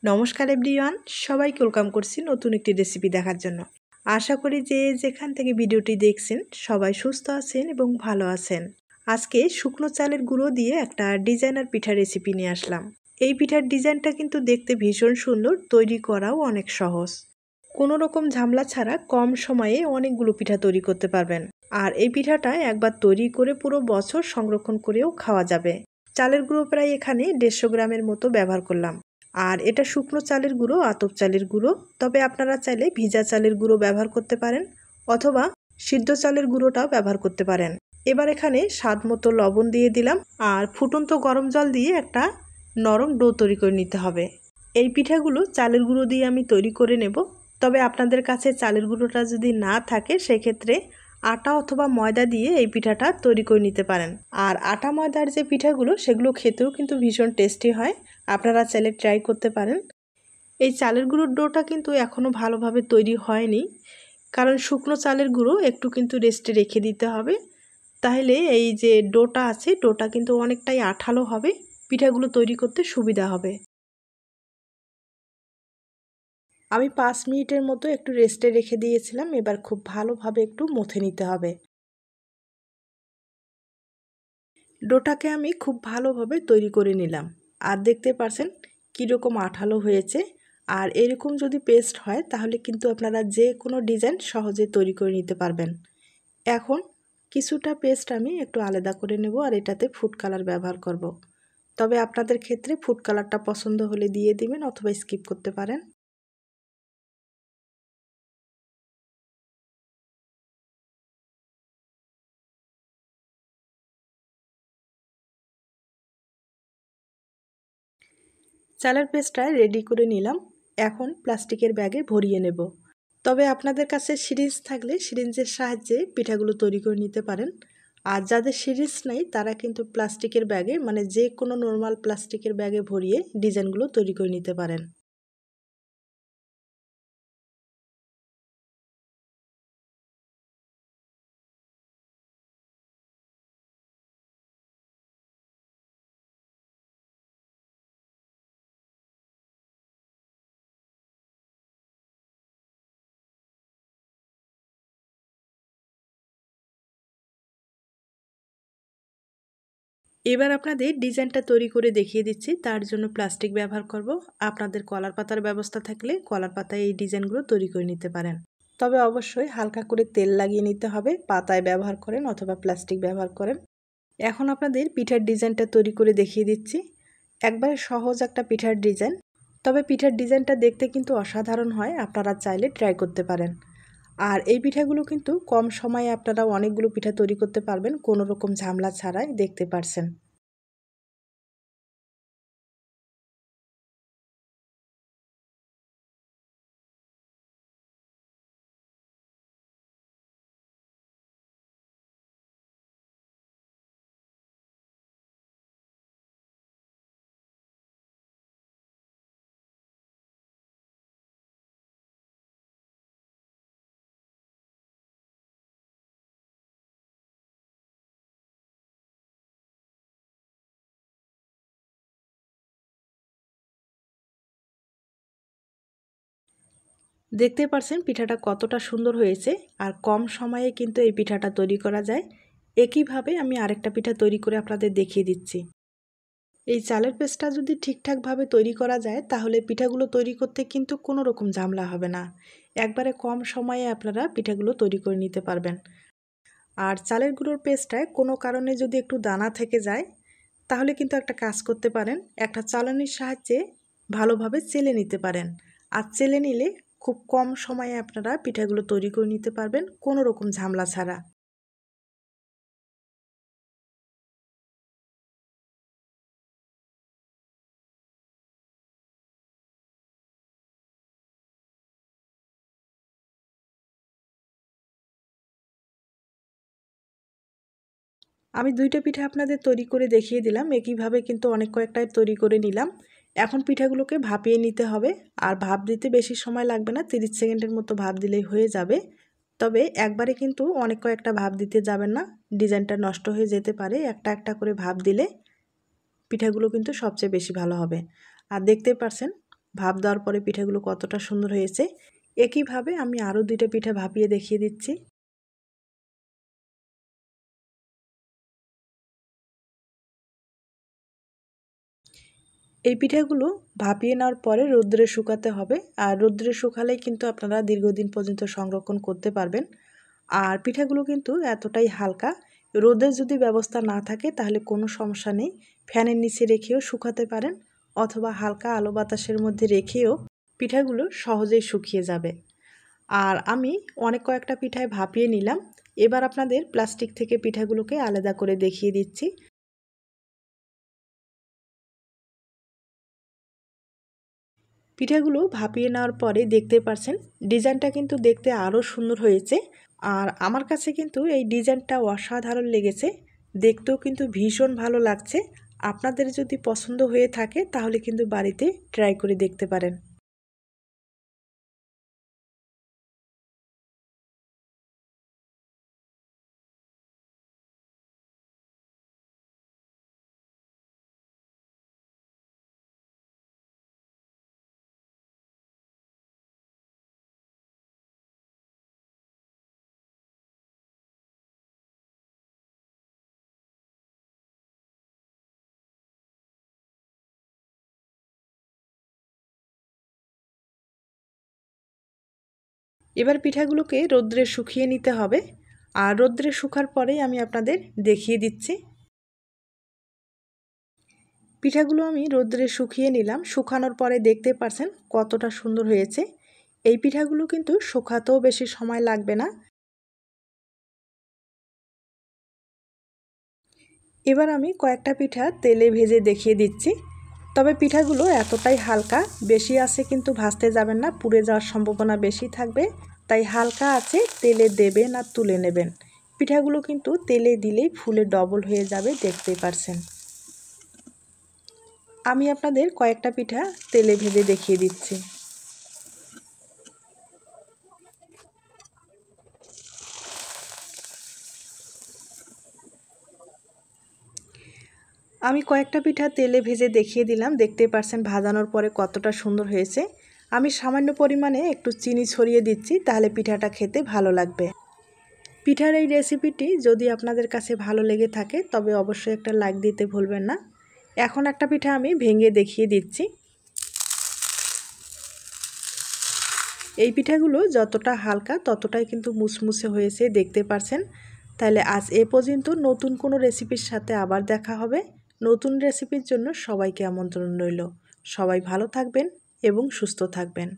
নমস্কার এভরিওয়ান, সবাইকে ওয়েলকাম করছি নতুন একটি রেসিপি দেখার জন্য। আশা করি যে যেখান থেকে ভিডিওটি দেখছেন সবাই সুস্থ আছেন এবং ভালো আছেন। আজকে শুকনো চালের গুঁড়ো দিয়ে একটা ডিজাইনার পিঠা রেসিপি নিয়ে আসলাম। এই পিঠার ডিজাইনটা কিন্তু দেখতে ভীষণ সুন্দর, তৈরি করাও অনেক সহজ। কোনো রকম ঝামেলা ছাড়া কম সময়ে অনেকগুলো পিঠা তৈরি করতে পারবেন। আর এই পিঠাটা একবার তৈরি করে পুরো বছর সংরক্ষণ করেও খাওয়া যাবে। চালের গুঁড়ো প্রায় এখানে 150 গ্রামের মতো ব্যবহার করলাম। আর এটা শুকনো চালের গুঁড়ো, আতপ চালের গুঁড়ো। তবে আপনারা চাইলে ভিজা চালের গুঁড়ো ব্যবহার করতে পারেন অথবা সিদ্ধ চালের গুঁড়োটাও ব্যবহার করতে পারেন। এবার এখানে স্বাদ মতো লবণ দিয়ে দিলাম আর ফুটন্ত গরম জল দিয়ে একটা নরম ডো তৈরি করে নিতে হবে। এই পিঠাগুলো চালের গুঁড়ো দিয়ে আমি তৈরি করে নেব। তবে আপনাদের কাছে চালের গুঁড়োটা যদি না থাকে সেক্ষেত্রে আটা অথবা ময়দা দিয়ে এই পিঠাটা তৈরি করে নিতে পারেন। আর আটা ময়দার যে পিঠাগুলো সেগুলো খেতেও কিন্তু ভীষণ টেস্টি হয়, আপনারা চাইলে ট্রাই করতে পারেন। এই চালের গুঁড়োর ডোটা কিন্তু এখনও ভালোভাবে তৈরি হয়নি, কারণ শুকনো চালের গুঁড়ো একটু কিন্তু রেস্টে রেখে দিতে হবে। তাহলে এই যে ডোটা আছে, ডোটা কিন্তু অনেকটাই আঠালো হবে, পিঠাগুলো তৈরি করতে সুবিধা হবে। আমি 5 মিনিটের মতো একটু রেস্টে রেখে দিয়েছিলাম। এবার খুব ভালোভাবে একটু মথে নিতে হবে। ডোটাকে আমি খুব ভালোভাবে তৈরি করে নিলাম। আর দেখতে পাচ্ছেন কীরকম আঠালো হয়েছে। আর এরকম যদি পেস্ট হয় তাহলে কিন্তু আপনারা যে কোনো ডিজাইন সহজে তৈরি করে নিতে পারবেন। এখন কিছুটা পেস্ট আমি একটু আলাদা করে নেব আর এটাতে ফুড কালার ব্যবহার করব। তবে আপনাদের ক্ষেত্রে ফুড কালারটা পছন্দ হলে দিয়ে দিবেন অথবা স্কিপ করতে পারেন। চালের পেস্টটা রেডি করে নিলাম। এখন প্লাস্টিকের ব্যাগে ভরিয়ে নেব। তবে আপনাদের কাছে সিরিঞ্জ থাকলে সিরিঞ্জের সাহায্যে পিঠাগুলো তৈরি করে নিতে পারেন। আর যাদের সিরিঞ্জ নেই তারা কিন্তু প্লাস্টিকের ব্যাগে, মানে যে কোনো নর্মাল প্লাস্টিকের ব্যাগে ভরিয়ে ডিজাইনগুলো তৈরি করে নিতে পারেন। এবার আপনাদের ডিজাইনটা তৈরি করে দেখিয়ে দিচ্ছি। তার জন্য প্লাস্টিক ব্যবহার করব। আপনাদের কলার পাতার ব্যবস্থা থাকলে কলার পাতায় এই ডিজাইনগুলো তৈরি করে নিতে পারেন। তবে অবশ্যই হালকা করে তেল লাগিয়ে নিতে হবে। পাতায় ব্যবহার করেন অথবা প্লাস্টিক ব্যবহার করেন। এখন আপনাদের পিঠার ডিজাইনটা তৈরি করে দেখিয়ে দিচ্ছি। একবারে সহজ একটা পিঠার ডিজাইন। তবে পিঠার ডিজাইনটা দেখতে কিন্তু অসাধারণ হয়, আপনারা চাইলে ট্রাই করতে পারেন। আর এই পিঠাগুলো কিন্তু কম সময়ে আপনারা অনেকগুলো পিঠা তৈরি করতে পারবেন কোনো রকম ঝামেলা ছাড়াই, দেখতে পারছেন। দেখতে পারছেন পিঠাটা কতটা সুন্দর হয়েছে। আর কম সময়ে কিন্তু এই পিঠাটা তৈরি করা যায়। একইভাবে আমি আরেকটা পিঠা তৈরি করে আপনাদের দেখিয়ে দিচ্ছি। এই চালের পেস্টটা যদি ঠিকঠাকভাবে তৈরি করা যায় তাহলে পিঠাগুলো তৈরি করতে কিন্তু কোনো রকম ঝামেলা হবে না। একবারে কম সময়ে আপনারা পিঠাগুলো তৈরি করে নিতে পারবেন। আর চালের গুঁড়োর পেস্টটায় কোনো কারণে যদি একটু দানা থেকে যায় তাহলে কিন্তু একটা কাজ করতে পারেন, একটা চালনির সাহায্যে ভালোভাবে চেলে নিতে পারেন। আর চেলে নিলে খুব কম সময়ে আপনারা পিঠাগুলো তৈরি করে নিতে পারবেন কোনো রকম ঝামেলা ছাড়া। আমি দুইটা পিঠা আপনাদের তৈরি করে দেখিয়ে দিলাম। একইভাবে কিন্তু অনেক কয়েকটাই তৈরি করে নিলাম। এখন পিঠাগুলোকে ভাপিয়ে নিতে হবে। আর ভাপ দিতে বেশি সময় লাগবে না, 30 সেকেন্ডের মতো ভাপ দিলেই হয়ে যাবে। তবে একবারে কিন্তু অনেক কয়েকটা ভাপ দিতে যাবেন না, ডিজাইনটা নষ্ট হয়ে যেতে পারে। একটা একটা করে ভাপ দিলে পিঠাগুলো কিন্তু সবচেয়ে বেশি ভালো হবে। আর দেখতে পারছেন ভাপ দেওয়ার পরে পিঠাগুলো কতটা সুন্দর হয়েছে। একইভাবে আমি আরও 2টা পিঠা ভাপিয়ে দেখিয়ে দিচ্ছি। এই পিঠাগুলো ভাপিয়ে নেওয়ার পরে রৌদ্রে শুকাতে হবে, আর রৌদ্রে শুকালেই কিন্তু আপনারা দীর্ঘদিন পর্যন্ত সংরক্ষণ করতে পারবেন। আর পিঠাগুলো কিন্তু এতটাই হালকা, রোদের যদি ব্যবস্থা না থাকে তাহলে কোনো সমস্যা নেই, ফ্যানের নিচে রেখেও শুকাতে পারেন, অথবা হালকা আলো বাতাসের মধ্যে রেখেও পিঠাগুলো সহজেই শুকিয়ে যাবে। আর আমি অনেক কয়েকটা পিঠায় ভাপিয়ে নিলাম। এবার আপনাদের প্লাস্টিক থেকে পিঠাগুলোকে আলাদা করে দেখিয়ে দিচ্ছি। পিঠাগুলো ভাপিয়ে নেওয়ার পরে দেখতে পাচ্ছেন ডিজাইনটা কিন্তু দেখতে আরও সুন্দর হয়েছে। আর আমার কাছে কিন্তু এই ডিজাইনটা অসাধারণ লেগেছে, দেখতেও কিন্তু ভীষণ ভালো লাগছে। আপনাদের যদি পছন্দ হয়ে থাকে তাহলে কিন্তু বাড়িতে ট্রাই করে দেখতে পারেন। এবার পিঠাগুলোকে রৌদ্রে শুকিয়ে নিতে হবে, আর রৌদ্রে শুকার পরেই আমি আপনাদের দেখিয়ে দিচ্ছি। পিঠাগুলো আমি রৌদ্রে শুকিয়ে নিলাম, শুকানোর পরে দেখতে পাচ্ছেন কতটা সুন্দর হয়েছে। এই পিঠাগুলো কিন্তু শুকাতেও বেশি সময় লাগবে না। এবার আমি কয়েকটা পিঠা তেলে ভেজে দেখিয়ে দিচ্ছি। তবে পিঠাগুলো এতটাই হালকা, বেশি আছে কিন্তু ভাজতে যাবেন না, পুড়ে যাওয়ার সম্ভাবনা বেশি থাকবে। তাই হালকা আছে তেলে দেবেন আর তুলে নেবেন। পিঠাগুলো কিন্তু তেলে দিলেই ফুলে ডবল হয়ে যাবে, দেখতেই পারছেন। আমি আপনাদের কয়েকটা পিঠা তেলে ভেজে দেখিয়ে দিচ্ছি। আমি কয়েকটা পিঠা তেলে ভেজে দেখিয়ে দিলাম, দেখতে পারছেন ভাজানোর পরে কতটা সুন্দর হয়েছে। আমি সামান্য পরিমাণে একটু চিনি ছড়িয়ে দিচ্ছি, তাহলে পিঠাটা খেতে ভালো লাগবে। পিঠার এই রেসিপিটি যদি আপনাদের কাছে ভালো লেগে থাকে তবে অবশ্যই একটা লাইক দিতে ভুলবেন না। এখন একটা পিঠা আমি ভেঙে দেখিয়ে দিচ্ছি। এই পিঠাগুলো যতটা হালকা ততটাই কিন্তু মুসমুসে হয়েছে, দেখতে পারছেন। তাহলে আজ এ পর্যন্ত, নতুন কোনো রেসিপির সাথে আবার দেখা হবে। নতুন রেসিপির জন্য সবাইকে আমন্ত্রণ রইল। সবাই ভালো থাকবেন এবং সুস্থ থাকবেন।